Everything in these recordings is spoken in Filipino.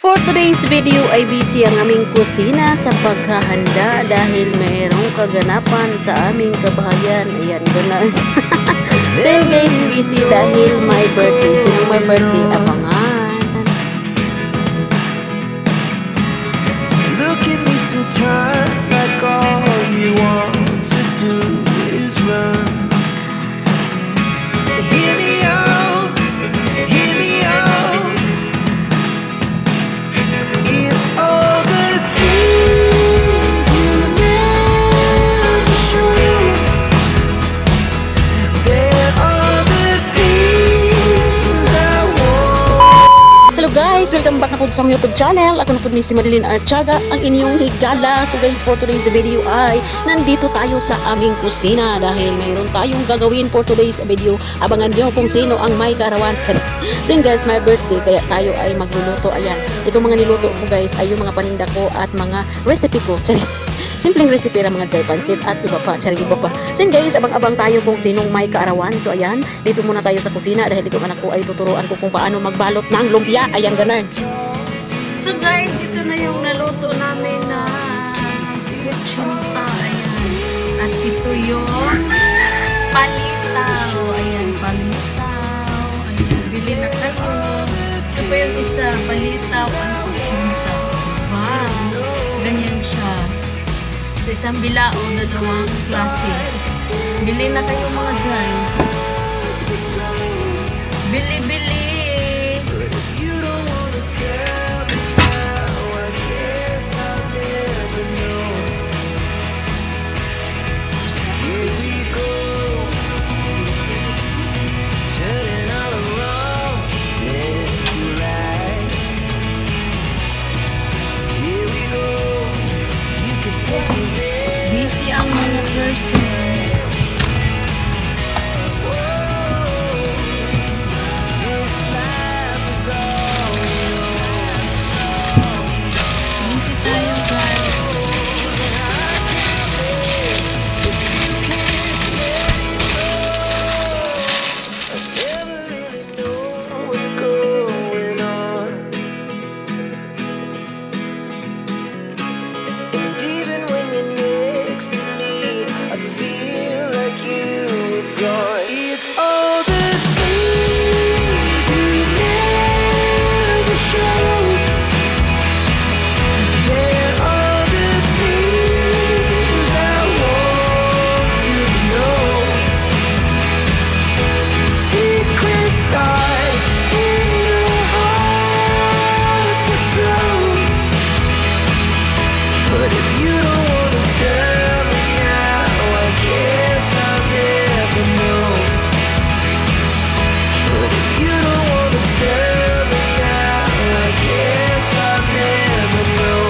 For today's video ay busy ang aming kusina sa paghahanda dahil mayroong kaganapan sa aming kabahayan. Ayan, gano'n. So yun guys, busy dahil my birthday. Sinong my birthday? Abangan. Look at me sometimes like all you want to do is run. Hear me out, hear me out. It's all the things you never show. There are the things I want. Hello guys, welcome back na po sa YouTube channel. Ako na po ni si Marilyn Archaga, ang inyong higala. So guys, for today's video ay nandito tayo sa aming kusina dahil mayroon tayong gagawin for today's video. Abangan nyo kung sino ang may karawan. So yun guys, my birthday, kaya tayo ay magluluto. Ayan, itong mga niluto ko guys ay yung mga paninda ko at mga recipe ko. Simpleng recipe ng mga jay pansit at iba pa, iba pa. So yun guys, abang-abang tayo kung sinong may kaarawan. So ayan, dito muna tayo sa kusina dahil dito man ako ay tuturuan ko kung paano magbalot ng lumpia. Ayan, ganun. So guys, ito na yung naluto namin na kutsinta. Ayan. At ito yung palitaw. Ayan, palitaw. Ayan, bili na kayo. Ito pa yung isa, palitaw at kutsinta. Wow, ganyan siya. Sa isang bilao, dalawang klase. Bili na kayo mga dyan. Bili-bili. You don't wanna tell me now, I guess I'll never know. Here we go, turning all the wrongs into rights. Here we go, you can take me there. Busy ang mga person. This life is all we Busy tayo guys. never really know what's going on. And even when you're next to me, I feel like you were gone. It's all the things you never show. There are the things I want to know. Secrets start in your heart so slow. But if you don't wanna tell me now, I guess I'll never know. But if you don't wanna tell me now, I guess I'll never know.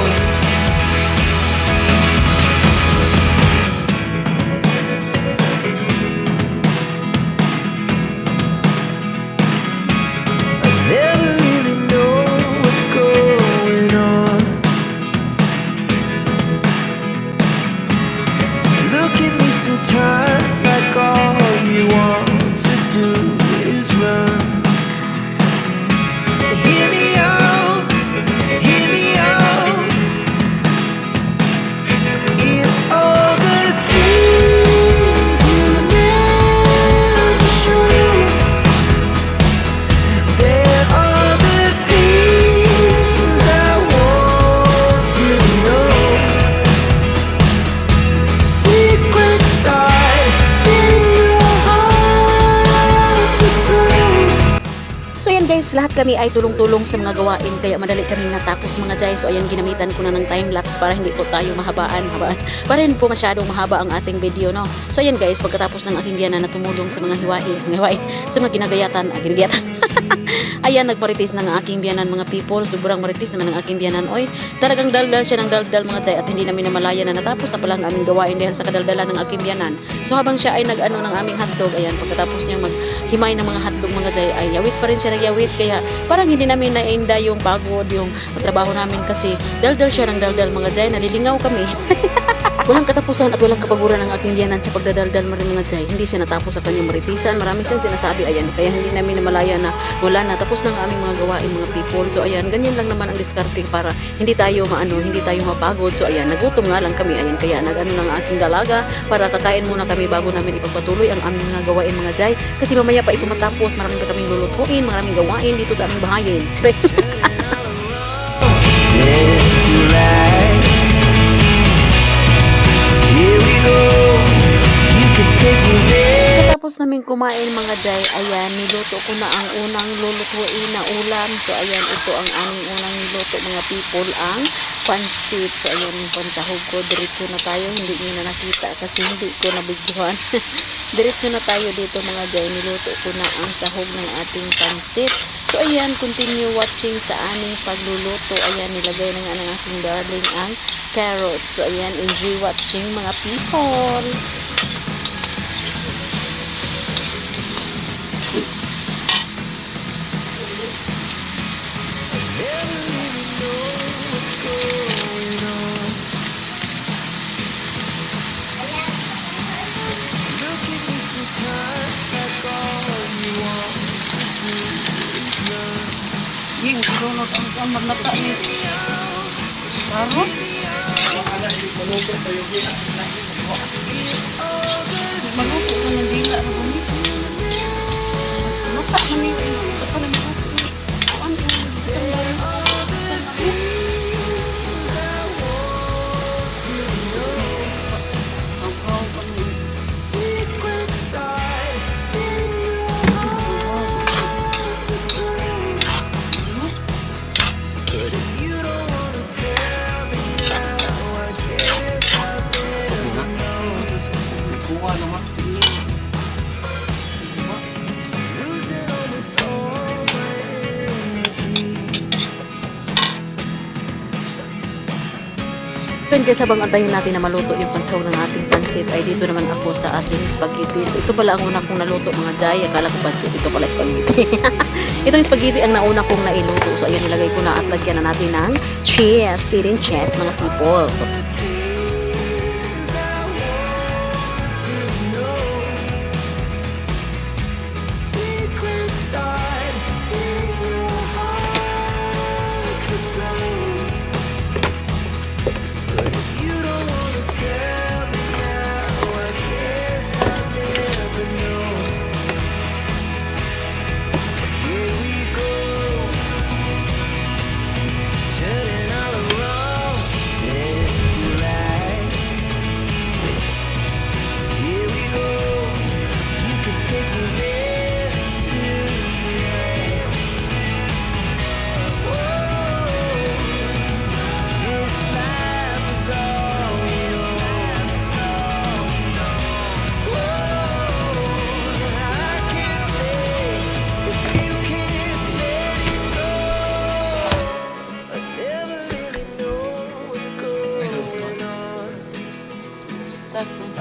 I never really know what's going on. Look at me sometimes like all you want to do is run. Hear me out, hear me out. It's all the things you never show. There are the things I want to know. Secrets start in your heart so slow. So yan guys, lahat kami ay tulong-tulong sa mga gawain kaya madali kami natapos mga jay. So ayan, ginamitan ko na ng time-lapse para hindi po tayo mahabaan. Para hindi po masyadong mahaba ang ating video, no? So ayan guys, pagkatapos ng aking biyanan na tumulong sa mga hiwain, sa mga ginagayatan. Ayan, nagmaritis ng aking biyanan mga people. Sobrang maritis naman ng aking biyanan. Oy, talagang daldal siya ng daldal mga jay at hindi namin namalayan na natapos na pala ang aming gawain dahil sa kadaldalan ng aking biyanan. So habang siya ay nag-ano ng aming hotdog, ayan, pagkatapos niya maghimay ng mga hotdog mga jay, ay yawit pa rin siya nagyawit. Kaya parang hindi namin nainda yung pagod, yung trabaho namin kasi daldal siya ng daldal mga jay. Nalilingaw kami. Walang katapusan at walang kapaguran ang aking biyanan sa pagdadaldal maring mga jay. Hindi siya natapos sa kanyang maritisan. Marami siyang sinasabi, ayan. Kaya hindi namin namalaya na wala na. Tapos na ang aming mga gawain, mga people. So ayan, ganyan lang naman ang discarding para hindi tayo hindi tayo mapagod. So ayan, nagutom nga lang kami. Ayan, kaya nag-ano lang ang aking dalaga para kakain muna kami bago namin ipagpatuloy ang aming mga gawain, mga jay. Kasi mamaya pa ito matapos. Maraming pa kaming lulutuin, maraming gawain dito sa aming bahayin. Here we go. You can take me there. Tapos namin kumain, mga jay, ayan, niluto ko na ang unang lulutuin na ulam. So ayan, ito ang aming unang niluto, mga people, ang pansit. So ayan, yung pansahog ko, diretso na tayo. Hindi nyo na nakita kasi hindi ko nabigyan. Diretso na tayo dito, mga jay. Niluto ko na ang sahog ng ating pansit. So ayan, continue watching sa aming pagluluto. Ayan, nilagay na nga ng aking darling ang carrots. So ayan, enjoy watching, mga people. Yung sinunod ang magnata ni Karot. Maluto ka ng dila na kami. Mata man ni sa panang So yun, kaysa bang antayin natin na maluto yung pansaw ng ating pansit, ay dito naman ako sa ating spaghetti. So ito pala ang una kong naluto, mga jay. Akala ko pansit, ito pala spaghetti. Itong spaghetti ang nauna kong nailuto. So ayan, nilagay ko na at lagyan na natin ng cheese, eating cheese, mga people.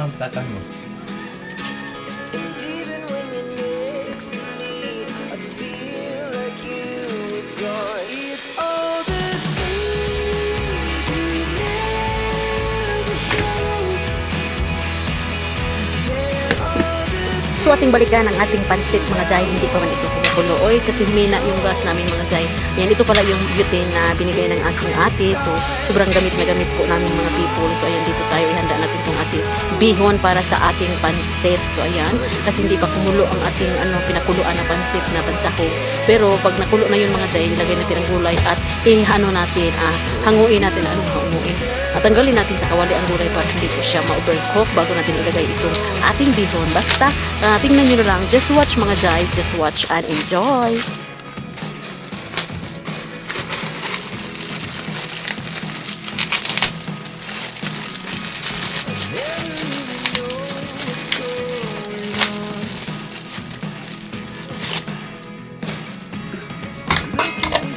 ang tatang mo. And even when you're next to me, I feel like you were gone. It's all the things you never showed. They're all the So ating balikan ang ating pansit, mga jay. Hindi pa man ito kumukulo. Oy, kasi mina yung gas namin, mga jay. Yan, ito pala yung butane na binigay ng aking ate. So sobrang gamit na gamit po namin, mga people. So ayan, dito tayo ihanda natin itong ating bihon para sa ating pansit. So ayan, kasi hindi pa kumulo ang ating pinakuluan na pansit na pansahog. Pero pag nakulo na yun, mga jay, nilagay natin ang gulay at hanguin natin. Hanguin? At tanggalin natin sa kawali ang gulay para hindi po siya ma-overcook bago natin ilagay itong ating bihon. Basta, tingnan nyo na lang. Just watch, mga jay. Just watch and enjoy.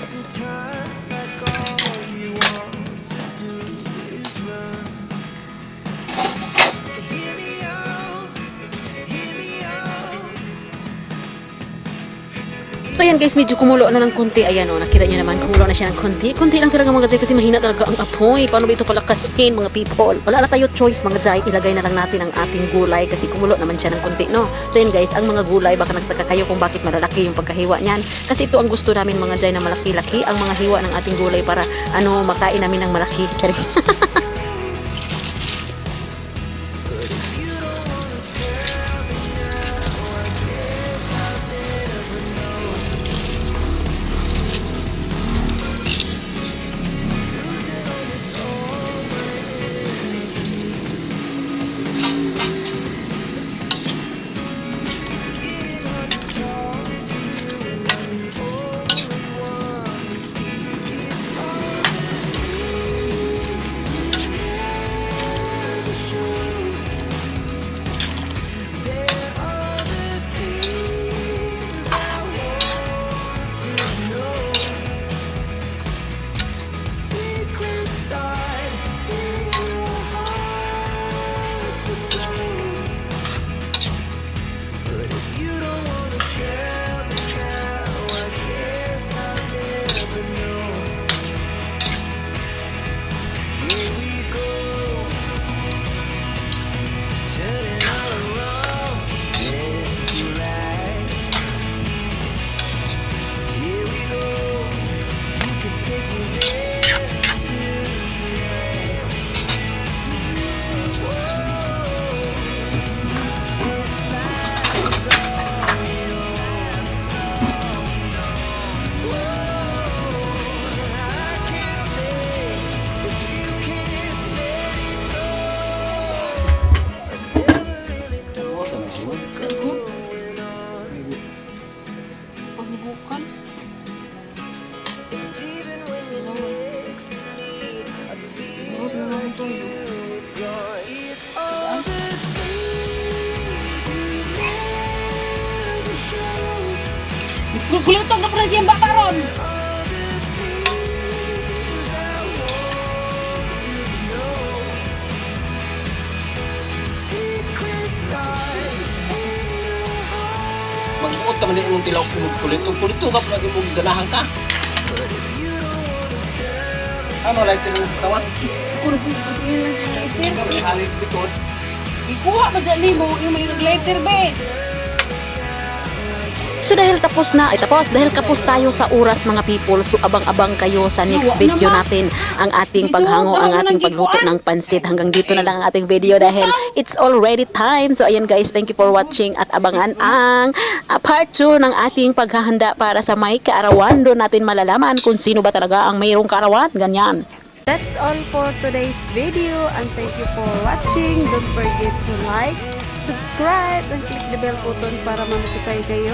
sometimes like all you want to do is run. Hear me out, hear me out. So ayan guys, medyo kumulo na ng konti. Ayan o, nakita nyo naman, kumulo na siya ng konti. Konti lang talaga mga jay kasi mahina talaga ang apoy. Paano ba ito palakasin mga people? Wala na tayo choice mga jay. Ilagay na lang natin ang ating gulay kasi kumulo naman siya ng konti, no? So ayan guys, ang mga gulay, baka nagtaka kayo kung bakit malalaki yung pagkahiwa niyan. Kasi ito ang gusto namin mga jay na malaki-laki ang mga hiwa ng ating gulay para makain namin ng malaki. Sorry. Pangbukan. Even when you're next to me, I feel Huwag na lang ito. gone. It's all the things you never show. Gulutog na pala siyang bakaron. Magbuot ka man din mong tilaw kulito ka pala mong ganahan ka. Ano like tinong tawag? Kung gusto nila ng lighter. Ikaw may halip likod. Ikuha pa dyan mo yung may lighter be. So dahil tapos tayo sa oras mga people, so abang-abang kayo sa next video natin ang ating paghango, ang ating pagluto ng pansit. Hanggang dito na lang ang ating video dahil it's already time. So ayan guys, thank you for watching at abangan ang part 2 ng ating paghahanda para sa may kaarawan. Doon natin malalaman kung sino ba talaga ang mayroong kaarawan. Ganyan. That's all for today's video and thank you for watching. Don't forget to like, subscribe, and click the bell button para ma-notify kayo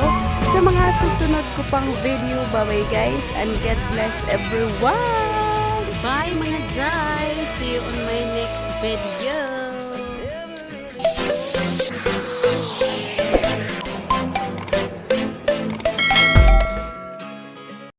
sa mga susunod ko pang video. Bye-bye guys and God bless everyone! Bye mga guys! See you on my next video.